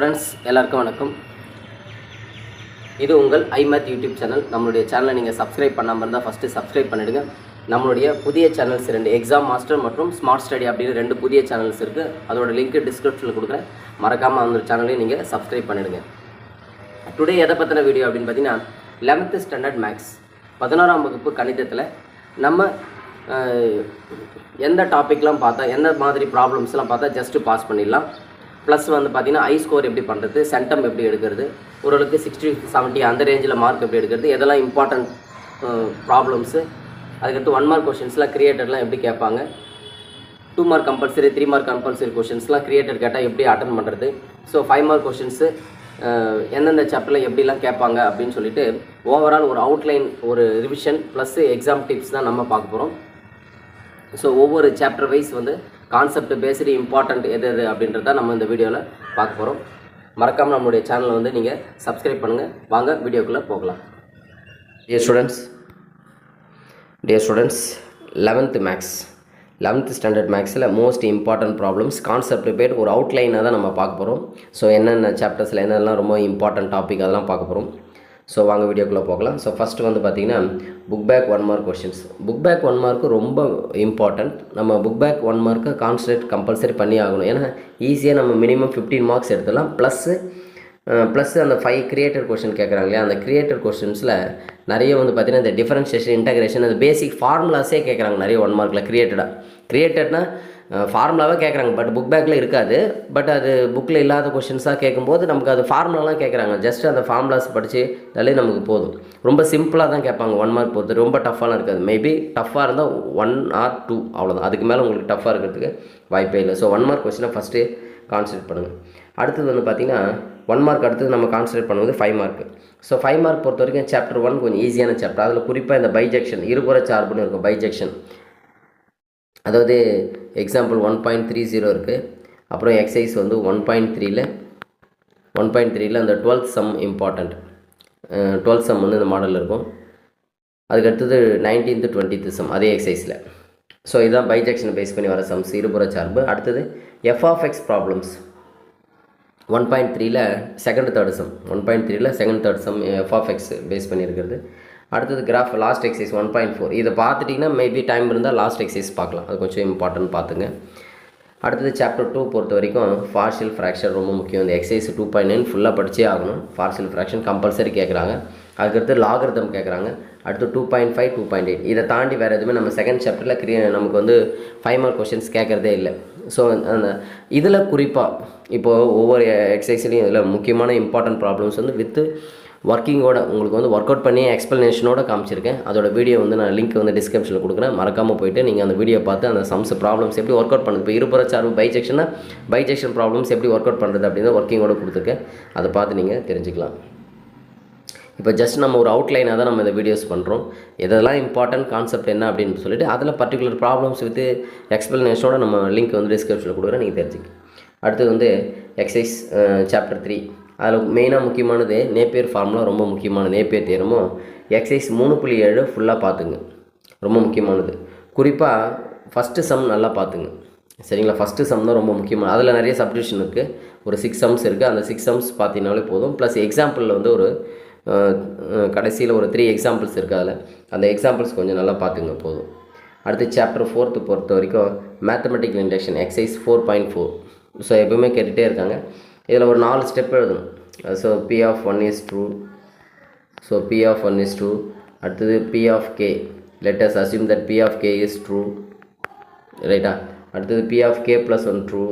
Friends எல்லாருக்கும் வணக்கம். இது உங்கள் ஐமேத் யூடியூப் சேனல். நம்மளுடைய சேனலை நீங்கள் சப்ஸ்கிரைப் பண்ணாமல் இருந்தால் ஃபஸ்ட்டு சப்ஸ்கிரைப் பண்ணிவிடுங்க. நம்மளுடைய புதிய சேனல்ஸ் 2 எக்ஸாம் மாஸ்டர் மற்றும் ஸ்மார்ட் ஸ்டடி அப்படின்னு 2 புதிய சேனல்ஸ் இருக்குது. அதோட லிங்க் டிஸ்கிரிப்ஷனில் கொடுக்குறேன். மறக்காமல் அந்த சேனலையும் நீங்கள் சப்ஸ்கிரைப் பண்ணிவிடுங்க. டுடே எதை பற்றின வீடியோ அப்படின்னு பார்த்தீங்கன்னா 11th ஸ்டாண்டர்ட் மேக்ஸ் 11ஆம் வகுப்பு கணிதத்தில் நம்ம எந்த டாப்பிக்லாம் பார்த்தா எந்த மாதிரி ப்ராப்ளம்ஸ்லாம் பார்த்தா ஜஸ்ட்டு பாஸ் பண்ணிடலாம். ப்ளஸ் வந்து பார்த்திங்கன்னா ஐ ஸ்கோர் எப்படி பண்ணுறது, சென்டம் எப்படி எடுக்கிறது, ஓரளவுக்கு 60-70 அந்த ரேஞ்சில் மார்க் எப்படி எடுக்கிறது, இதெல்லாம் இம்பார்ட்டன்ட் ப்ராப்ளம்ஸு. அதுக்கடுத்து 1 மார்க் கொஷின்ஸ்லாம் கிரியேட்டர்லாம் எப்படி கேட்பாங்க, 2 மார்க் கம்பல்சரி 3 மார்க் கம்பல்சரி கொஷின்ஸ்லாம் கிரியேட்டர் கேட்டால் எப்படி அட்டன் பண்ணுறது, ஸோ 5 மார்க் கொஷின்ஸு எந்தெந்த சாப்டரில் எப்படிலாம் கேட்பாங்க அப்படின்னு சொல்லிட்டு ஓவரால் ஒரு அவுட்லைன், ஒரு ரிவிஷன் ப்ளஸ் எக்ஸாம் டிப்ஸ் தான் நம்ம பார்க்க போகிறோம். ஸோ ஒவ்வொரு சாப்டர் வைஸ் வந்து கான்செப்ட் பேஸ்டு இம்பார்ட்டண்ட் எது அப்படின்றத நம்ம இந்த வீடியோவில் பார்க்க போகிறோம். மறக்காமல் நம்மளுடைய சேனலை வந்து நீங்கள் சப்ஸ்கிரைப் பண்ணுங்கள். வாங்க வீடியோக்குள்ளே போகலாம். டியர் ஸ்டூடெண்ட்ஸ் 11th ஸ்டாண்டர்ட் மேக்ஸில் மோஸ்ட் இம்பார்ட்டன்ட் ப்ராப்ளம்ஸ் கான்செப்ட் பேர் ஒரு அவுட்லைனாக தான் நம்ம பார்க்க போகிறோம். ஸோ என்னென்ன சாப்டர்ஸில் என்னெல்லாம் ரொம்ப இம்பார்ட்டன்ட் டாபிக் அதெல்லாம் பார்க்க போகிறோம். ஸோ வாங்க வீடியோக்குள்ளே போகலாம். ஸோ ஃபஸ்ட்டு வந்து பார்த்திங்கன்னா book back 1 mark questions. Book back 1 mark ரொம்ப இம்பார்ட்டண்ட். நம்ம புக் பேக் 1 மார்க்கை கான்சன்ட்ரேட் கம்பல்சரி பண்ணி ஆகணும். ஏன்னா ஈஸியாக நம்ம மினிமம் 15 மார்க்ஸ் எடுத்துடலாம். ப்ளஸ்ஸு அந்த 5 கிரியேட்டர் கொஷின் கேட்குறாங்க இல்லையா, அந்த கிரியேட்டர் கொஷின்ஸில் நிறைய வந்து பார்த்திங்கன்னா இந்த டிஃபரன்ஷியேஷன், இன்டகிரேஷன், அந்த பேசிக் ஃபார்முலாஸே கேட்குறாங்க நிறைய 1 மார்க்கில். கிரியேட்டட்னா ஃபார்முலாவாக கேட்குறாங்க, பட் புக் பேக்கில் இருக்காது. பட் அது புக்கில் இல்லாத கொஷின்ஸாக கேட்கும்போது நமக்கு அது ஃபார்முலாலாம் கேட்குறாங்க. ஜஸ்ட் அந்த ஃபார்முலாஸ் படித்தாலே நமக்கு போதும். ரொம்ப சிம்பிளாக தான் கேட்பாங்க 1 மார்க் பொறுத்து. ரொம்ப டஃப்பாலாம் இருக்காது. மேபி டஃப்பாக இருந்தால் 1 or 2 அவ்வளோதான். அதுக்கு மேலே உங்களுக்கு டஃப்பாக இருக்கிறதுக்கு வாய்ப்பே இல்லை. ஸோ 1 மார்க் கொஷினை ஃபஸ்ட்டு கான்சன்ட்ரேட் பண்ணுங்கள். அடுத்தது வந்து பார்த்திங்கன்னா 1 மார்க் அடுத்தது நம்ம கான்சன்ட்ரேட் பண்ணுவது 5 மார்க். ஸோ 5 மார்க் பொறுத்த வரைக்கும் சாப்டர் 1 கொஞ்சம் ஈஸியான சாப்டர். அதில் குறிப்பாக இந்த பைஜெக்ஷன், இருபுற சார்புன்னு இருக்கும். பைஜெக்ஷன் அதாவது எக்ஸாம்பிள் 1.30 இருக்குது. அப்புறம் எக்ஸசைஸ் வந்து 1.3ல் அந்த 12th some important. 12th some வந்து இந்த மாடலில் இருக்கும். அதுக்கடுத்தது 19th 20th சம் அதே எக்ஸசைஸில். ஸோ இதுதான் பைஜெக்ஷனை பேஸ் பண்ணி வர சம்ஸ், இருபுற சார்பு. அடுத்தது எஃப்ஆஃப்எக்ஸ் ப்ராப்ளம்ஸ் 1.3ல் செகண்ட் தேர்ட் சம். 1.3ல் second third sum f of x face பண்ணியிருக்கிறது. அடுத்தது கிராஃப் லாஸ்ட் எக்ஸசைஸ் 1.4. இதை பார்த்துட்டிங்கன்னா மேபி டைம் இருந்தால் லாஸ்ட் எக்ஸசைஸ் பார்க்கலாம். அது கொஞ்சம் இம்பார்ட்டன்ட் பார்த்துங்க. அடுத்தது சாப்டர் 2 பொறுத்த வரைக்கும் பார்ஷியல் ஃப்ராக்ஷன் ரொம்ப முக்கியம். இந்த எக்ஸசைஸ் 2.9 ஃபுல்லாக படித்தே ஆகணும். பார்ஷியல் ஃப்ராக்ஷன் கம்பல்சரி கேட்குறாங்க. அதுக்கடுத்து லாகரிதம் கேட்குறாங்க. அடுத்து 2.5 2.8. இதை தாண்டி வேறு எதுவுமே நம்ம செகண்ட் சாப்டரில் நமக்கு வந்து 5 மார்க் கொஷின்ஸ் கேட்குறதே இல்லை. ஸோ அந்த இதில் குறிப்பாக இப்போது ஒவ்வொரு எக்ஸசைஸ்லையும் இதில் முக்கியமான இம்பார்ட்டன்ட் ப்ராப்ளம்ஸ் வந்து வித்து ஒர்க்கிங்கோட உங்களுக்கு வந்து ஒர்க் அவுட் பண்ணி எக்ஸ்ப்ளனேஷனோட காமிச்சிருக்கேன். அதோட வீடியோ வந்து நான் லிங்க் வந்து டிஸ்கிரிப்ஷனில் கொடுக்குறேன். மறக்காமல் போய்ட்டு நீங்கள் அந்த வீடியோ பார்த்து அந்த சம்ஸ் ப்ராப்ளம்ஸ் எப்படி ஒர்க் அவுட் பண்ணுறது, இப்போ இருபுற சார்பு பைஜெக்ஷன் ப்ராப்ளம்ஸ் எப்படி ஒர்க் அவுட் பண்ணுறது அப்படின்னு ஒர்க்கிங்கோட கொடுத்துருக்கேன். அதை பார்த்து நீங்கள் தெரிஞ்சுக்கலாம். இப்போ ஜஸ்ட் நம்ம ஒரு அவுட்லைனாக தான் நம்ம இந்த வீடியோஸ் பண்ணுறோம். எதெல்லாம் இம்பார்ட்டன்ட் கான்செப்ட் என்ன அப்படின்னு சொல்லிட்டு அதில் பர்டிகுலர் ப்ராப்ளம்ஸ் வித் எக்ஸ்ப்ளனேஷனோட நம்ம லிங்க் வந்து டிஸ்கிரிப்ஷனில் கொடுக்குறேன், நீங்கள் தெரிஞ்சுக்கலாம். அடுத்தது வந்து எக்ஸசைஸ் சாப்டர் 3. அதில் மெயினாக முக்கியமானது நேப்பியர் ஃபார்முலா ரொம்ப முக்கியமானது. நேப்பியர் தியரமும் எக்ஸசைஸ் 3.7 ஃபுல்லாக பார்த்துங்க, ரொம்ப முக்கியமானது. குறிப்பாக ஃபஸ்ட்டு சம் நல்லா பார்த்துங்க, சரிங்களா? ஃபஸ்ட்டு சம் தான் ரொம்ப முக்கியமான. அதில் நிறைய சப்டிவிஷன் இருக்குது. ஒரு 6 சம்ஸ் இருக்குது. அந்த 6 சம்ஸ் பார்த்தீங்கனாலே போதும். ப்ளஸ் எக்ஸாம்பிளில் வந்து ஒரு கடைசியில் ஒரு 3 எக்ஸாம்பிள்ஸ் இருக்குது. அதில் அந்த எக்ஸாம்பிள்ஸ் கொஞ்சம் நல்லா பார்த்துங்க போதும். அடுத்து சாப்டர் 4 பொறுத்த வரைக்கும் மேத்தமெட்டிக்கல் இண்டக்ஷன் எக்ஸசைஸ் 4.4. ஸோ எப்பவுமே கேட்டுகிட்டே இருக்காங்க. இதில் ஒரு 4 ஸ்டெப் எழுதணும். So P of 1 is true. So P of 1 is true. அடுத்தது P of k. Let us assume that P of k is true. ரைட்டா? அடுத்தது P of k plus 1 true.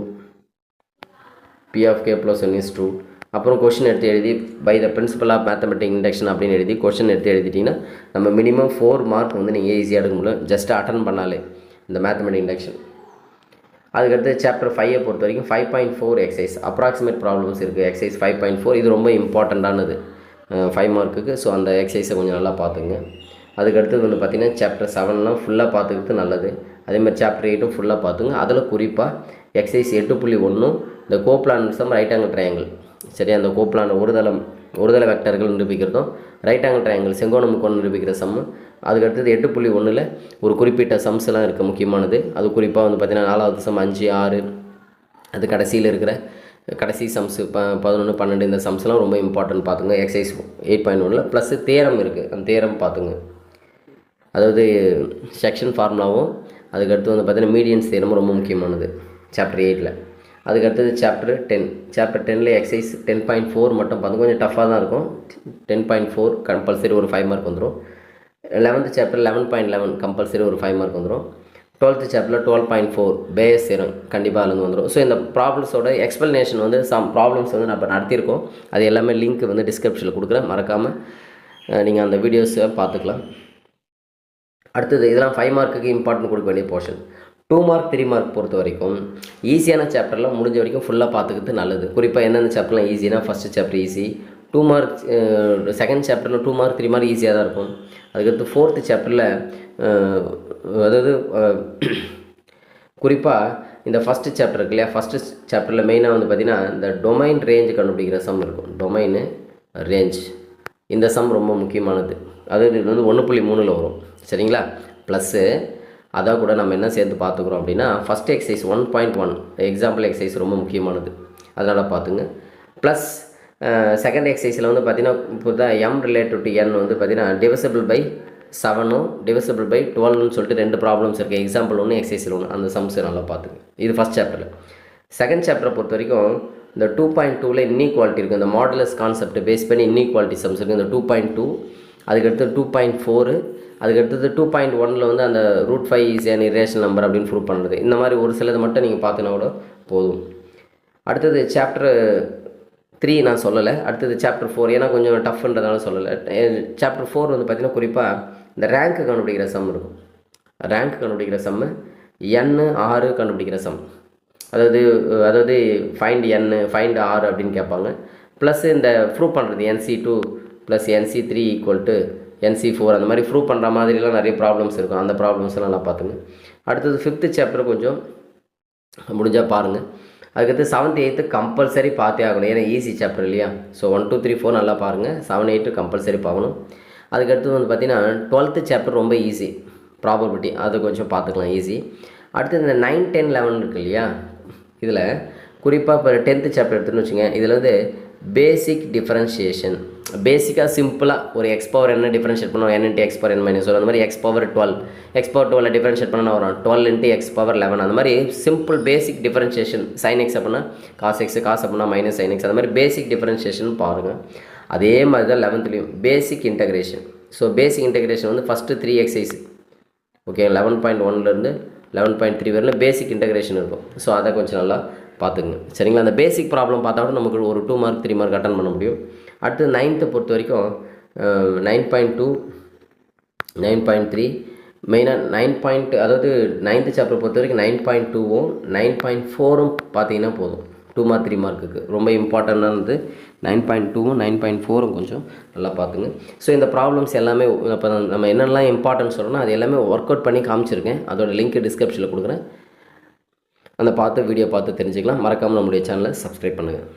P of k plus 1 is true. அப்புறம் question எடுத்து எழுதி by the principle of mathematic induction அப்படின்னு எழுதி question எடுத்து எழுதிட்டிங்கன்னா நம்ம minimum 4 mark வந்து நீங்கள் ஈஸியாக எடுக்க முடியும், ஜஸ்ட் அட்டன் பண்ணாலே இந்த மேத்தமெட்டிக் இண்டக்ஷன். அதுக்கடுத்து சாப்டர் 5 பொறுத்த வரைக்கும் 5.4 எக்ஸசைஸ் அப்ராக்சிமேட் ப்ராப்ளம்ஸ் இருக்குது. எக்ஸசைஸ் 5.4 இது ரொம்ப இம்பார்ட்டண்ட்டானது 5 மார்க்குக்கு. ஸோ அந்த எக்ஸசைஸை கொஞ்சம் நல்லா பார்த்துங்க. அதுக்கடுத்தது வந்து பார்த்திங்கன்னா சாப்டர் 7லாம் ஃபுல்லாக பார்த்துக்கிறது நல்லது. அதேமாதிரி சாப்டர் 8ம் ஃபுல்லாக பார்த்துங்க. அதில் குறிப்பாக எக்ஸசைஸ் 8.1 இந்த கோப்லான் சம் ரைட் ஆங்கிள் ட்ரையாங்கிள், சரி, அந்த கோப்லான் ஒருதலை வெக்டர்கள் நிரூபிக்கிறதும் ரைட் ஆங்கிள் ட்ரையாங்கிள் செங்கோண முக்கோணம் நிரூபிக்கிற சம்மு. அதுக்கடுத்தது 8.1ல் ஒரு குறிப்பிட்ட சம்ஸ்லாம் இருக்குது முக்கியமானது. அது குறிப்பாக வந்து பார்த்திங்கன்னா 4வது சம் 5 6, அது கடைசியில் இருக்கிற கடைசி சம்ஸு 11 12 இந்த சம்ஸ்லாம் ரொம்ப இம்பார்ட்டன்ட் பார்த்துங்க. எக்ஸசைஸ் 8.1ல் ப்ளஸ் தேரம் இருக்குது, அந்த தேரம் பார்த்துங்க. அதாவது செக்ஷன் ஃபார்முலாவும் அதுக்கடுத்து வந்து பார்த்தீங்கன்னா மீடியன்ஸ் தேரமும் ரொம்ப முக்கியமானது சாப்டர் 8ல். அதுக்கடுத்தது சாப்டர் 10. சாப்டர் 10ல் எக்ஸசைஸ் 10.4 மட்டும் பார்த்து கொஞ்சம் டஃப்பாக தான் இருக்கும். 10.4 கம்பல்சரி ஒரு 5 மார்க் வந்துடும். 11th சாப்டர் 11.11 கம்பல்சரி ஒரு 5 மார்க் வந்துடும். 12th சாப்டரில் 12.4 பேஸ் தேரம் கண்டிப்பாக அதுலேருந்து வந்துடும். ஸோ இந்த ப்ராப்ளம்ஸோட எக்ஸ்ப்ளனேஷன் வந்து சம் ப்ராப்ளம்ஸ் வந்து நம்ம நடத்தியிருக்கோம். அது எல்லாமே லிங்க் வந்து டிஸ்கிரிப்ஷனில் கொடுக்குறேன், மறக்காமல் நீங்கள் அந்த வீடியோஸை பார்த்துக்கலாம். அடுத்தது இதெல்லாம் 5 மார்க்குக்கு இம்பார்ட்டன்ட் கொடுக்க வேண்டிய போர்ஷன். 2 மார்க் 3 மார்க் பொறுத்த வரைக்கும் ஈஸியான சாப்டர்லாம் முடிஞ்ச வரைக்கும் ஃபுல்லாக பார்த்துக்கிறது நல்லது. குறிப்பாக எந்தெந்த சாப்டர்லாம் ஈஸினா first chapter easy, 2 mark second சாப்டரில் 2 மார்க் 3 மார்க் ஈஸியாக தான் இருக்கும். அதுக்கடுத்து 4th சாப்டரில் அதாவது குறிப்பாக இந்த ஃபஸ்ட்டு சாப்டர் இருக்கு இல்லையா, ஃபஸ்ட்டு சாப்டரில் மெயினாக வந்து பார்த்திங்கன்னா இந்த டொமைன் ரேஞ்சு கண்டுபிடிக்கிற சம் இருக்கும். டொமைனு ரேஞ்ச் இந்த சம் ரொம்ப முக்கியமானது. அதாவது இது வந்து 1.3ல் வரும், சரிங்களா. ப்ளஸ்ஸு அதான் கூட நம்ம என்ன சேர்த்து பார்த்துக்குறோம் அப்படின்னா ஃபஸ்ட் எக்ஸசைஸ் 1.1 எக்ஸாம்பிள் எக்ஸசைஸ் ரொம்ப முக்கியமானது, அதனால் பார்த்துங்க. ப்ளஸ் செகண்ட் எக்ஸசைஸில் வந்து பார்த்திங்கன்னா இப்போ தான் எம் ரிலேட்டட் டு என் வந்து பார்த்திங்கன்னா டிவிசிபிள் பை 7 டிவிசிபிள் பை 12ன்னு சொல்லிட்டு 2 ப்ராப்ளம்ஸ் இருக்குது. எக்ஸாம்பிள் 1 எக்ஸசைஸில் 1, அந்த சம்ஸை நல்லா பார்த்துங்க. இது ஃபஸ்ட் சாப்டரில். செகண்ட் சாப்டரை பொறுத்த வரைக்கும் இந்த 2.2ல் இன்இக்வாலிட்டி இருக்குது. இந்த மாடுலஸ் கான்செப்ட் பேஸ் பண்ணி இன்இக்வாலிட்டி சம்ஸ் இருக்குது. இந்த 2.2, அதுக்கடுத்து 2.4, அதுக்கடுத்தது 2.1ல் வந்து அந்த √5 இஸ் an irrational நம்பர் அப்படின்னு ப்ரூவ் பண்ணுறது. இந்த மாதிரி ஒரு சிலது மட்டும் நீங்கள் பார்த்தீங்கன்னா கூட போதும். அடுத்தது சாப்டர் 3 நான் சொல்லலை. அடுத்தது சாப்டர் 4 ஏன்னா கொஞ்சம் டஃப்ன்றதால சொல்லலை. சாப்டர் 4 வந்து பார்த்திங்கன்னா குறிப்பாக இந்த ரேங்க்கு கண்டுபிடிக்கிற சம் இருக்கும். ரேங்க் கண்டுபிடிக்கிற சம்மு n 6 கண்டுபிடிக்கிற சம். அதாவது ஃபைண்ட் n ஃபைண்ட் r அப்படின்னு கேட்பாங்க. ப்ளஸ் இந்த ப்ரூவ் பண்ணுறது NC2 plus NC3 equal to NC4 அந்த மாதிரி ப்ரூவ் பண்ணுற மாதிரிலாம் நிறைய ப்ராப்ளம்ஸ் இருக்கும். அந்த ப்ராப்ளம்ஸ்லாம் நல்லா பார்த்துங்க. அடுத்தது 5th சாப்டர் கொஞ்சம் முடிஞ்சால் பாருங்கள். அதுக்கடுத்து 7th 8th கம்பல்சரி பார்த்தே ஆகணும், ஏன்னா ஈஸி சாப்டர் இல்லையா. ஸோ 1 2 3 4 நல்லா பாருங்கள். 7 8 கம்பல்சரி பார்க்கணும். அதுக்கடுத்து வந்து பார்த்திங்கன்னா 12th சாப்டர் ரொம்ப ஈஸி, ப்ராபபிலிட்டி அது கொஞ்சம் பார்த்துக்கலாம் ஈஸி. அடுத்து இந்த 9 10 11 இருக்குது இல்லையா, இதில் குறிப்பாக இப்போ 10th சாப்டர் எடுத்துன்னு வச்சுங்க. இதில் வந்து பேசிக் டிஃபரன்ஷியேஷன், பேசிக்காக சிம்பிளாக ஒரு x பவர் என்ன டிஃபரன்ஷியேட் பண்ணுவோம், n into x power n minus 1, அந்த மாதிரி x பவர் 12 டிஃபரன்ஷியேட் பண்ணால் வரும் 12 இன்ட்டு x பவர் 11. அந்த மாதிரி சிம்பிள் பேசிக் டிஃபரன்ஷியேஷன். sin x அப்படின்னா cos x, cos அப்படின்னா மைனஸ் sin x, அந்த மாதிரி பேசிக் டிஃபரன்ஷியேஷன் பாருங்கள். அதே மாதிரி தான் 11th பேசிக் இன்டகிரேஷன். ஸோ பேசிக் இன்டகிரேஷன் வந்து ஃபஸ்ட்டு 3 எக்ஸசைஸ் ஓகே, 11.1லேருந்து 11.3 வரையில் பேசிக் இன்டகிரேஷன் இருக்கும். ஸோ அதை கொஞ்சம் நல்லா பார்த்துக்குங்க, சரிங்களா. அந்த பேசிக் ப்ராப்ளம் பார்த்தா கூட நமக்கு ஒரு 2 மார்க் 3 மார்க் அட்டன் பண்ண முடியும். அடுத்து 9th பொறுத்த வரைக்கும் 9.2 9.3 மெயினாக 9. அதாவது 9th சாப்டர் பொறுத்த வரைக்கும் 9.2வும் 9.4ம் பார்த்தீங்கன்னா போதும் 2 மார்க் 3 மார்க்குக்கு. ரொம்ப இம்பார்ட்டண்டானது 9.2வும் 9.4ம் கொஞ்சம் நல்லா பார்த்துங்க. ஸோ இந்த ப்ராப்ளம்ஸ் எல்லாமே இப்போ நம்ம என்னெல்லாம் இம்பார்ட்டன்ஸ் சொல்கிறோன்னா அது எல்லாமே ஒர்க் அவுட் பண்ணி காமிச்சிருக்கேன். அதோட லிங்க் டிஸ்கிரிப்ஷனில் கொடுக்குறேன், அந்த வீடியோ பார்த்து தெரிஞ்சுக்கலாம். மறக்காமல் நம்முடைய சேனலை சப்ஸ்கிரைப் பண்ணுங்கள்.